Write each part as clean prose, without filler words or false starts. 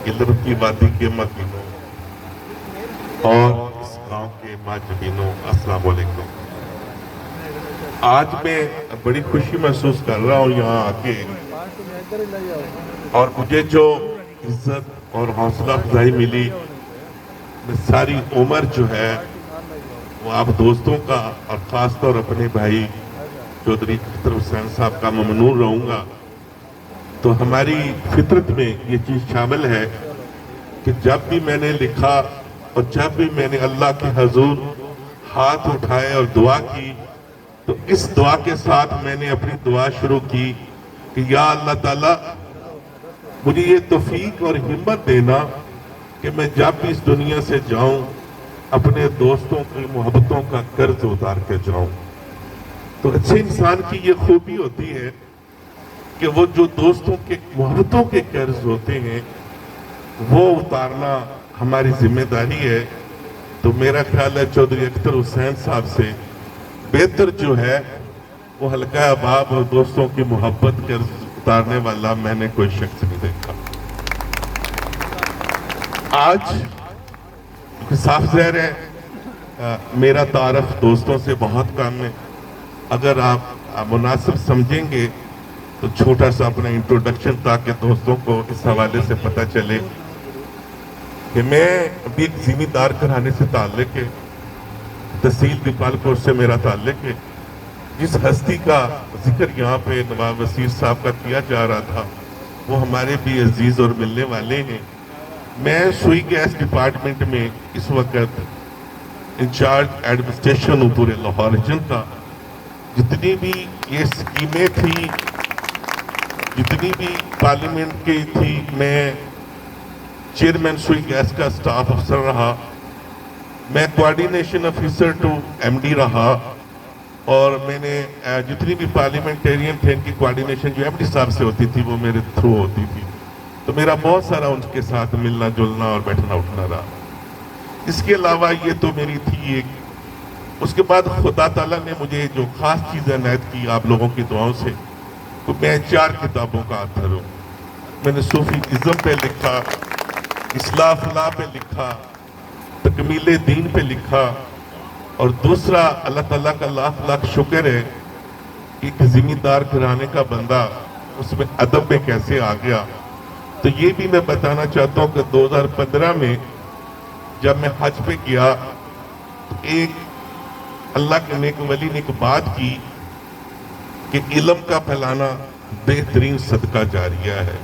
علم کی وادی کے مکینوں اور اس گاؤں کے ماجبینوں، السلام علیکم۔ آج میں بڑی خوشی محسوس کر رہا ہوں یہاں آ کے، اور مجھے جو عزت اور حوصلہ افزائی ملی، میں ساری عمر جو ہے وہ آپ دوستوں کا اور خاص طور اپنے بھائی چودھری اختر حسین صاحب کا ممنون رہوں گا۔ تو ہماری فطرت میں یہ چیز شامل ہے کہ جب بھی میں نے لکھا اور جب بھی میں نے اللہ کے حضور ہاتھ اٹھائے اور دعا کی، تو اس دعا کے ساتھ میں نے اپنی دعا شروع کی کہ یا اللہ تعالیٰ مجھے یہ توفیق اور ہمت دینا کہ میں جب بھی اس دنیا سے جاؤں اپنے دوستوں کی محبتوں کا قرض اتار کے جاؤں۔ تو اچھے انسان کی یہ خوبی ہوتی ہے کہ وہ جو دوستوں کے محبتوں کے قرض ہوتے ہیں وہ اتارنا ہماری ذمہ داری ہے۔ تو میرا خیال ہے چودھری اختر حسین صاحب سے بہتر جو ہے وہ حلقہ احباب اور دوستوں کی محبت قرض اتارنے والا میں نے کوئی شخص نہیں دیکھا۔ آج صاف ظاہر ہے میرا تعارف دوستوں سے بہت کم ہے۔ اگر آپ مناسب سمجھیں گے تو چھوٹا سا اپنا انٹروڈکشن تاکہ دوستوں کو اس حوالے سے پتہ چلے کہ میں ابھی ایک زمیندار گھرانے سے تعلق ہے، تحصیل دیپال سے میرا تعلق ہے۔ جس ہستی کا ذکر یہاں پہ نواب وزیر صاحب کا کیا جا رہا تھا وہ ہمارے بھی عزیز اور ملنے والے ہیں۔ میں سوئی گیس ڈپارٹمنٹ میں اس وقت انچارج ایڈمنسٹریشن ہوں پورے لاہور ریجن کا۔ جتنی بھی یہ سکیمیں تھی، جتنی بھی پارلیمنٹ کی تھی، میں چیئرمین سوئی گیس کا سٹاف افسر رہا، میں coordination officer to M D رہا، اور میں نے جتنی بھی پارلیمنٹیرین تھے ان کی کوارڈینیشن جو ایم ڈی صاحب سے ہوتی تھی وہ میرے تھرو ہوتی تھی۔ تو میرا بہت سارا ان کے ساتھ ملنا جلنا اور بیٹھنا اٹھنا رہا۔ اس کے علاوہ یہ تو میری تھی ایک۔ اس کے بعد خدا تعالیٰ نے مجھے جو خاص چیز عنایت کی آپ لوگوں کی دعاؤں سے، تو میں 4 کتابوں کا آتھر ہوں۔ میں نے صوفی ازم پہ لکھا، اصلاح فلاح پہ لکھا، تکمیل دین پہ لکھا، اور دوسرا اللہ تعالیٰ کا لاکھ لاکھ شکر ہے کہ ایک زمیندار گھرانے کا بندہ اس میں ادب میں کیسے آ گیا۔ تو یہ بھی میں بتانا چاہتا ہوں کہ 2015 میں جب میں حج پہ گیا تو ایک اللہ کے نیک ولی نے ایک بات کی کہ علم کا پھیلانا بہترین صدقہ جاریہ ہے۔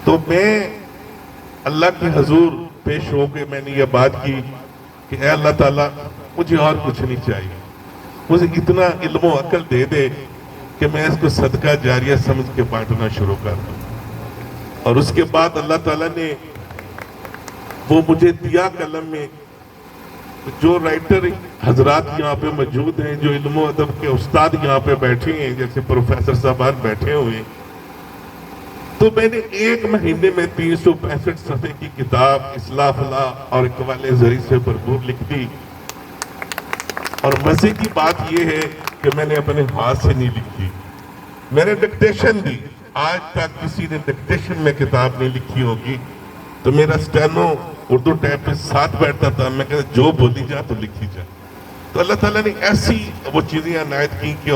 تو میں اللہ کے حضور پیش ہو کے میں نے یہ بات کی کہ اے اللہ تعالیٰ مجھے اور کچھ نہیں چاہیے، مجھے اتنا علم و عقل دے دے کہ میں اس کو صدقہ جاریہ سمجھ کے بانٹنا شروع کر دوں۔ اور اس کے بعد اللہ تعالیٰ نے وہ مجھے دیا قلم میں۔ جو رائٹر حضرات یہاں پہ موجود ہیں، جو علم و ادب کے استاد یہاں پہ بیٹھے ہیں، جیسے پروفیسر صاحبان بیٹھے ہوئے، تو میں نے 1 مہینے میں 365 صفحے کی کتاب اصلاح فلاح اور اقوال زری سے بھرپور لکھ دی۔ اور مزے کی بات یہ ہے کہ میں نے اپنے ہاتھ سے نہیں لکھی، میں نے ڈکٹیشن دی۔ آج تک کسی نے ڈکٹیشن میں کتاب نہیں لکھی ہوگی۔ تو میرا سٹینو اردو ٹیپ پہ ساتھ بیٹھتا تھا، میں کہتا جو بولی جا تو لکھی جا۔ تو اللہ تعالیٰ نے ایسی وہ چیزیں عنایت کی کہ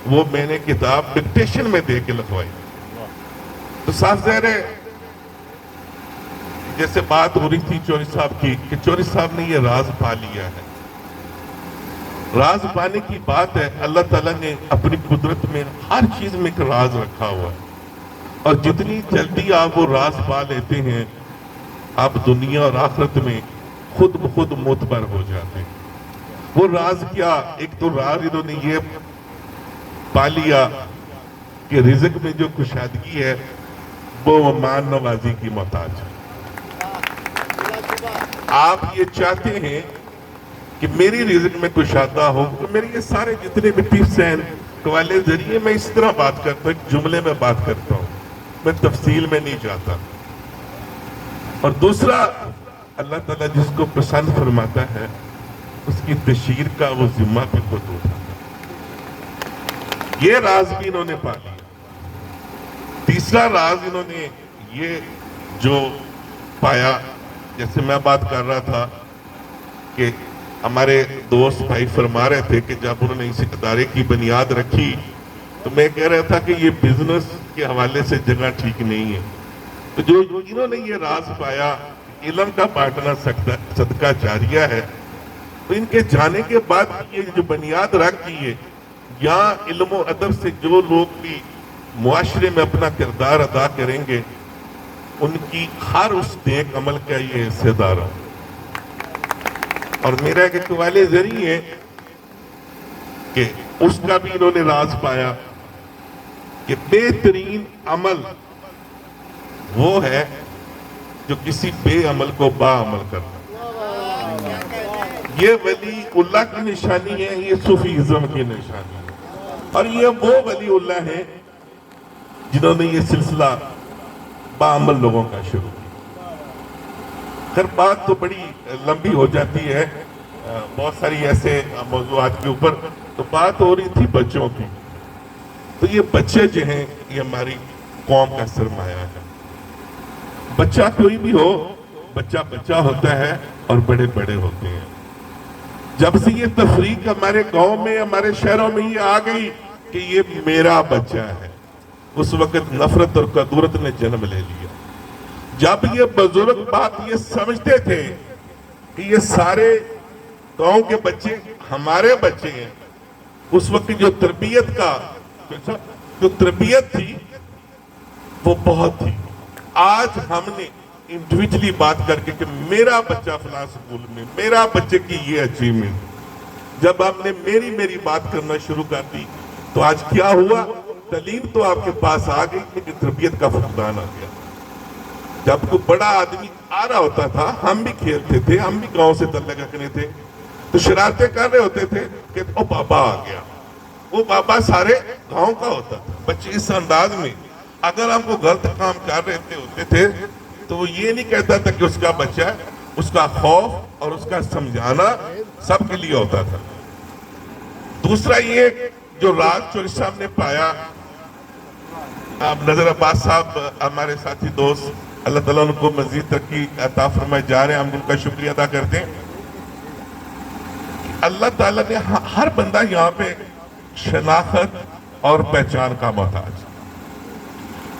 وہ میں نے کتاب ڈکٹیشن میں دے کے لکھوائی۔ تو صاف ظاہر ہے جیسے بات ہو رہی تھی چوری صاحب کی کہ چوری صاحب نے یہ راز پا لیا ہے۔ راز پانے کی بات ہے، اللہ تعالیٰ نے اپنی قدرت میں ہر چیز میں ایک راز رکھا ہوا ہے، اور جتنی جلدی آپ وہ راز پا لیتے ہیں آپ دنیا اور آخرت میں خود بخود معتبر ہو جاتے ہیں۔ وہ راز کیا؟ ایک تو راز انہوں نے یہ پا لیا کہ رزق میں جو کشادگی ہے وہ مان نوازی کی محتاج ہے۔ آپ یہ چاہتے ہیں کہ میری رزق میں کشادہ ہو، تو میرے یہ سارے جتنے بھی ٹپس ہیں قوالے ذریعے میں اس طرح بات کرتا ہوں، ایک جملے میں بات کرتا ہوں، میں تفصیل میں نہیں جاتا۔ اور دوسرا اللہ تعالیٰ جس کو پسند فرماتا ہے اس کی تشہیر کا وہ ذمہ بھی خود اٹھاتا ہے۔ یہ راز بھی انہوں نے پا لیا۔ تیسرا راز انہوں نے یہ جو پایا، جیسے میں بات کر رہا تھا کہ ہمارے دوست بھائی فرما رہے تھے کہ جب انہوں نے اس ادارے کی بنیاد رکھی تو میں کہہ رہا تھا کہ یہ بزنس کے حوالے سے جگہ ٹھیک نہیں ہے. تو جو انہوں نے یہ راز پایا علم کا بانٹنا صدقہ جاریہ ہے، تو ان کے جانے کے بعد یہ جو بنیاد رکھی ہے، یہاں علم و ادب سے جو لوگ بھی معاشرے میں اپنا کردار ادا کریں گے ان کی ہر اس نیک عمل کا یہ حصے دار ہے. اور میرا ایک والد ذریعہ ہے کہ اس کا بھی انہوں نے راز پایا کہ بہترین عمل وہ ہے جو کسی بے عمل کو با عمل کرنا. یہ ولی اللہ کی نشانی ہے، یہ صوفیزم کی نشانی ہے، اور یہ وہ ولی اللہ ہیں جنہوں نے یہ سلسلہ بعمل لوگوں کا شروع کیا. خیر بات تو بڑی لمبی ہو جاتی ہے، بہت ساری ایسے موضوعات کے اوپر. تو بات ہو رہی تھی بچوں کی. تو یہ بچے جو ہیں یہ ہماری قوم کا سرمایہ ہے. بچہ کوئی بھی ہو، بچہ بچہ ہوتا ہے اور بڑے بڑے ہوتے ہیں. جب سے یہ تفریق ہمارے گاؤں میں ہمارے شہروں میں یہ آ گئی کہ یہ میرا بچہ ہے، اس وقت نفرت اور کدورت نے جنم لے لیا. جب یہ بزرگ بات یہ سمجھتے تھے کہ یہ سارے گاؤں کے بچے ہمارے بچے ہیں، اس وقت جو تربیت تھی وہ بہت تھی. آج ہم نے انڈیویجلی بات کر کے کہ میرا بچہ فلاں سکول میں، میرا بچے کی یہ اچیومنٹ، جب ہم نے میری بات کرنا شروع کر دی تو آج کیا ہوا؟ تعلیم تو آپ کے پاس آ گئی لیکن تربیت کا فقدان آ گیا. جب کوئی بڑا آدمی آ رہا ہوتا تھا، ہم بھی کھیلتے تھے، ہم بھی گاؤں سے تعلق رکھنے تھے، تو شرارتیں کر رہے ہوتے تھے کہ او بابا آ گیا. وہ بابا سارے گاؤں کا ہوتا تھا. بچے اس انداز میں اگر ہم کو غلط کام کر رہے ہوتے تھے تو وہ یہ نہیں کہتا تھا کہ اس کا بچہ ہے، اس کا خوف اور اس کا سمجھانا سب کے لیے ہوتا تھا. دوسرا یہ جو راز جو صاحب نے پایا، اب نظر عباس صاحب ہمارے ساتھی دوست، اللہ تعالیٰ ان کو مزید ترقی عطا فرمائے جا رہے ہیں، ہم ان کا شکریہ ادا کرتے ہیں. اللہ تعالیٰ نے ہر بندہ یہاں پہ شناخت اور پہچان کا محتاج.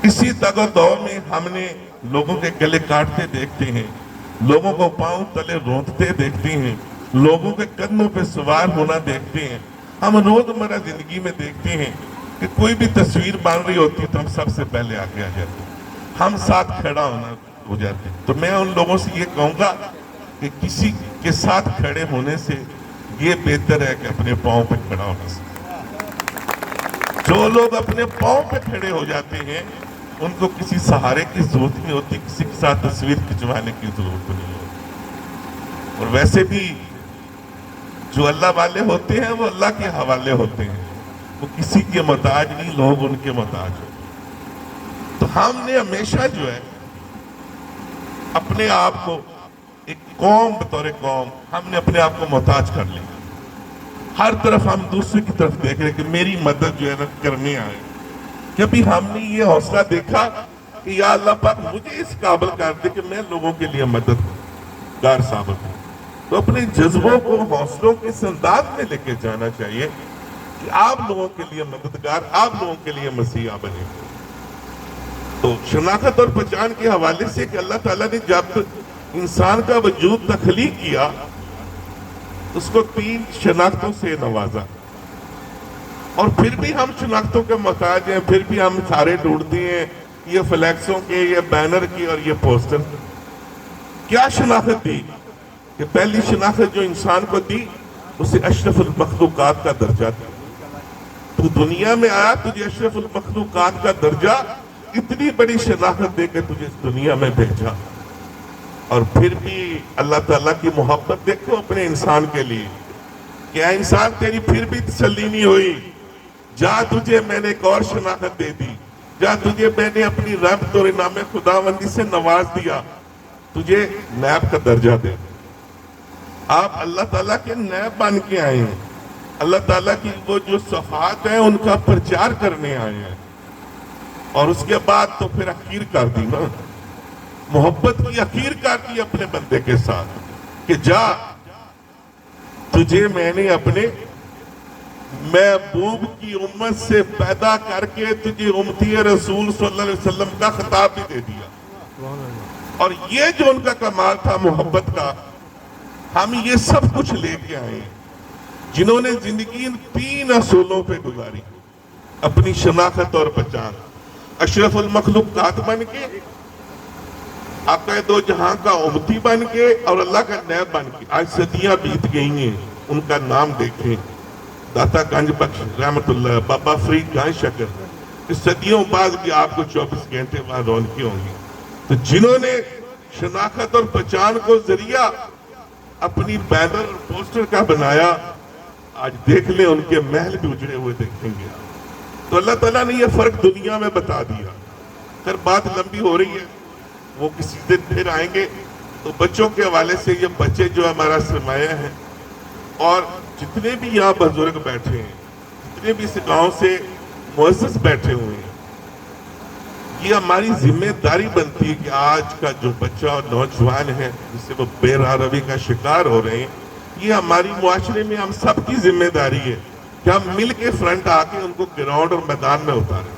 اسی دگ و دو میں ہم نے لوگوں کے گلے کاٹتے دیکھتے ہیں، لوگوں کو پاؤں تلے روندتے دیکھتے ہیں، لوگوں کے قدموں پہ سوار ہونا دیکھتے ہیں. ہم روزمرہ زندگی میں دیکھتے ہیں کہ کوئی بھی تصویر بن رہی ہوتی تو ہم سب سے پہلے آگے آ جاتے ہیں، ہم ساتھ کھڑا ہونا ہو جاتے ہیں. تو میں ان لوگوں سے یہ کہوں گا کہ کسی کے ساتھ کھڑے ہونے سے یہ بہتر ہے کہ اپنے پاؤں پہ کھڑا ہونے سے. جو لوگ اپنے پاؤں پہ کھڑے ہو جاتے ہیں ان کو کسی سہارے کی ضرورت نہیں ہوتی، کسی کے ساتھ تصویر کھنچوانے کی ضرورت نہیں ہوتی. اور ویسے بھی جو اللہ والے ہوتے ہیں وہ اللہ کے حوالے ہوتے ہیں، وہ کسی کے محتاج نہیں، لوگ ان کے محتاج ہوتے ہیں. تو ہم نے ہمیشہ جو ہے اپنے آپ کو ایک قوم بطور قوم ہم نے اپنے آپ کو محتاج کر لیا. ہر طرف ہم دوسرے کی طرف دیکھ رہے کہ میری مدد جو ہے نا کرنے آئے. کبھی ہم نے یہ حوصلہ دیکھا کہ یا اللہ پاک مجھے اس قابل کر دے کہ میں لوگوں کے لیے مددگار ثابت ہوں. تو اپنے جذبوں کو حوصلوں کے اس انداز میں لے کے جانا چاہیے کہ آپ لوگوں کے لیے مددگار، آپ لوگوں کے لیے مسیحا بنے. تو شناخت اور پہچان کے حوالے سے کہ اللہ تعالیٰ نے جب انسان کا وجود تخلیق کیا اس کو 3 شناختوں سے نوازا، اور پھر بھی ہم شناختوں کے محتاج ہیں. پھر بھی ہم سارے ڈھونڈتے ہیں یہ فلیکسوں کے، یہ بینر کی اور یہ پوسٹر. کیا شناخت دی؟ کہ پہلی شناخت جو انسان کو دی اسے اشرف المخلوقات کا درجہ دیا. تو دنیا میں آیا، تجھے اشرف المخلوقات کا درجہ، اتنی بڑی شناخت دے کے تجھے اس دنیا میں بھیجا. اور پھر بھی اللہ تعالیٰ کی محبت دیکھو اپنے انسان کے لیے. کیا انسان تیری پھر بھی تسلی نہیں ہوئی؟ جا تجھے میں نے ایک اور شناخت دے دی، جا تجھے میں نے اپنی رحمت اور انعام خداوندی سے نواز دیا، تجھے نیب کا درجہ دے. آپ اللہ تعالیٰ کے نیب بن کے آئے ہیں، اللہ تعالیٰ کی وہ جو صفات ہیں ان کا پرچار کرنے آئے ہیں. اور اس کے بعد تو پھر اخیر کر دی نا. محبت کی اخیر کر دی اپنے بندے کے ساتھ کہ جا تجھے میں نے اپنے محبوب کی امت سے پیدا کر کے تجھے امتی رسول صلی اللہ علیہ وسلم کا خطاب بھی دے دیا. اور یہ جو ان کا کمال تھا محبت کا، ہم یہ سب کچھ لے کے آئے جنہوں نے زندگی ان 3 اصولوں پہ گزاری، اپنی شناخت اور پہچان، اشرف المخلوقات بن کے، آقا دو جہاں کا امتی بن کے، اور اللہ کا نیب بن کے. آج صدیاں بیت گئی ہیں، ان کا نام دیکھیں، داتا گنج بخش رحمت اللہ، بابا فرید گائے شکر، اس صدیوں بعد بھی آپ کو 24 گھنٹے وہاں رونقیں ہوں گی. تو جنہوں نے شناخت اور پہچان کو ذریعہ اپنی بینر اور پوسٹر کا بنایا، آج دیکھ لیں ان کے محل بھی اجڑے ہوئے دیکھیں گے. تو اللہ تعالیٰ نے یہ فرق دنیا میں بتا دیا. پھر بات لمبی ہو رہی ہے، وہ کسی دن پھر آئیں گے. تو بچوں کے حوالے سے یہ بچے جو ہمارا سرمایہ ہے، اور جتنے بھی یہاں بزرگ بیٹھے ہیں، جتنے بھی اس گاؤں سے مؤسس بیٹھے ہوئے ہیں، یہ ہماری ذمہ داری بنتی ہے کہ آج کا جو بچہ اور نوجوان ہے جس سے وہ بے راہ روی کا شکار ہو رہے ہیں، یہ ہماری معاشرے میں ہم سب کی ذمہ داری ہے کہ ہم مل کے فرنٹ آ کے ان کو گراؤنڈ اور میدان میں اتاریں.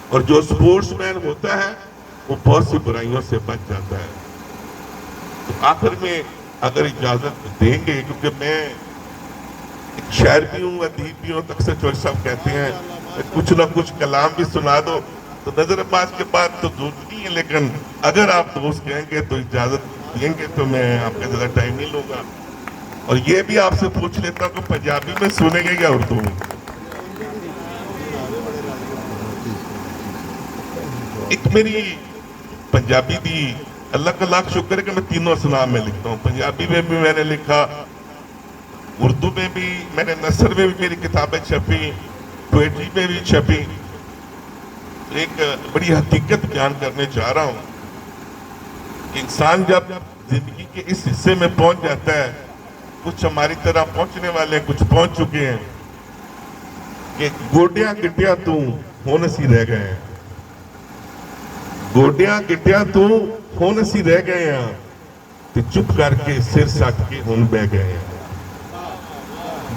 اور جو سپورٹس مین ہوتا ہے وہ بہت سی برائیوں سے بچ جاتا ہے. تو آخر میں اگر اجازت دیں گے، کیونکہ میں ایک شاعر بھی ہوں، ادیب بھی ہوں، اکثر چوہدری صاحب کہتے ہیں کچھ نہ کچھ کلام بھی سنا دو. تو نظر عباس کے بعد تو دوست نہیں ہے، لیکن اگر آپ دوست کہیں گے تو اجازت دیں گے تو میں آپ کا زیادہ ٹائم نہیں لوں گا. اور یہ بھی آپ سے پوچھ لیتا ہوں کہ پنجابی میں سنیں گے یا اردو میں؟ ایک میری پنجابی دی، اللہ کا لاکھ شکر ہے کہ میں تینوں اسلام میں لکھتا ہوں. پنجابی میں بھی میں نے لکھا، اردو میں بھی میں نے، نثر میں بھی میری کتابیں چھپی، پوئٹری میں بھی چھپی. ایک بڑی حقیقت بیان کرنے چاہ رہا ہوں کہ انسان جب زندگی کے اس حصے میں پہنچ جاتا ہے، کچھ ہماری طرح پہنچنے والے ہیں، کچھ پہنچ چکے ہیں، کہ گوڈیاں گٹیاں تو ہون سی رہ گئے ہیں، گوڈیاں گٹیاں تو ہون سی رہ گئے ہیں، تو چپ کر کے سر سٹ کے ہون بہ گئے ہیں.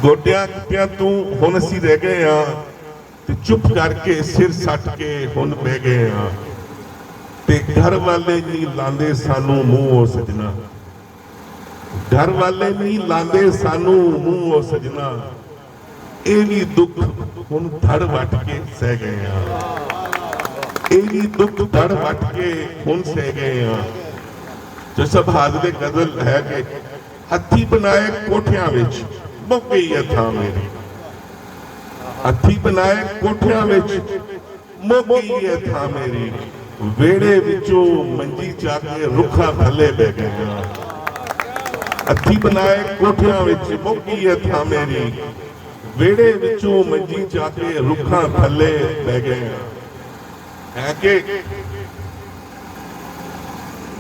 گوڈیاں گٹیاں تو ہون سی رہ گئے ہیں، تو چپ کر کے سر سٹ کے ہن بہ گئے ہاں. تے گھر والے نہیں لاندے سانو منہ او سجنا، گھر والے نہیں لاندے سانو منہ او سجنا، اے بھی دکھ ہن دھڑ وٹ کے سہ گئے ہاں، اے بھی دکھ دھڑ وٹ کے ہن سہ گئے ہاں. جو سب حاضر غزل ہے کہ ہتھی بنائے کوٹھیاں وچ مک گئی ہے تھا میری، ہتھی بنائے کوٹھیاں وچ مک گئی ہے تھا میری، ویڑے وچوں منجی چا کے رکھا تھلے بہ گئے ہاں. ہتھی بنائے کوٹھیاں وچ مک گئی ہے تھا میری، ویڑے وچوں منجی چا کے رکھا تھلے بہ گئے ہاں. ہے کہ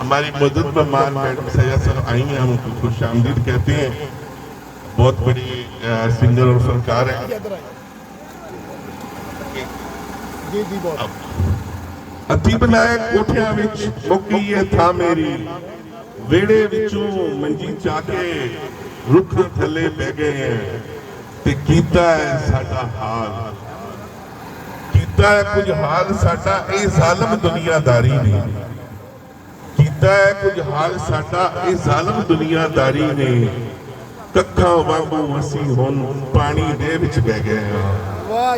ہماری مدد مہمان میڈم سیدہ صاحب آئی ہیں، ہم ان کو خوش آمدید کہتے ہیں. بہت بڑی سنگر اور فنکار ہیں. ہتھی بنائے کوٹھیاں وچ مک گئی ہے تھا میری، ویڑے وچوں منجی چا کے رکھ تھلے بہ گئے ہیں. تے کیتا ہے ساڈا حال، کیتا ہے کچھ حال ساڈا اے ظالم دنیا داری نے، کیتا ہے کچھ حال ساڈا اے ظالم دنیا داری نے، ککھاں وانگوں اسی ہن پانی دے وچ بہ گئے ہاں.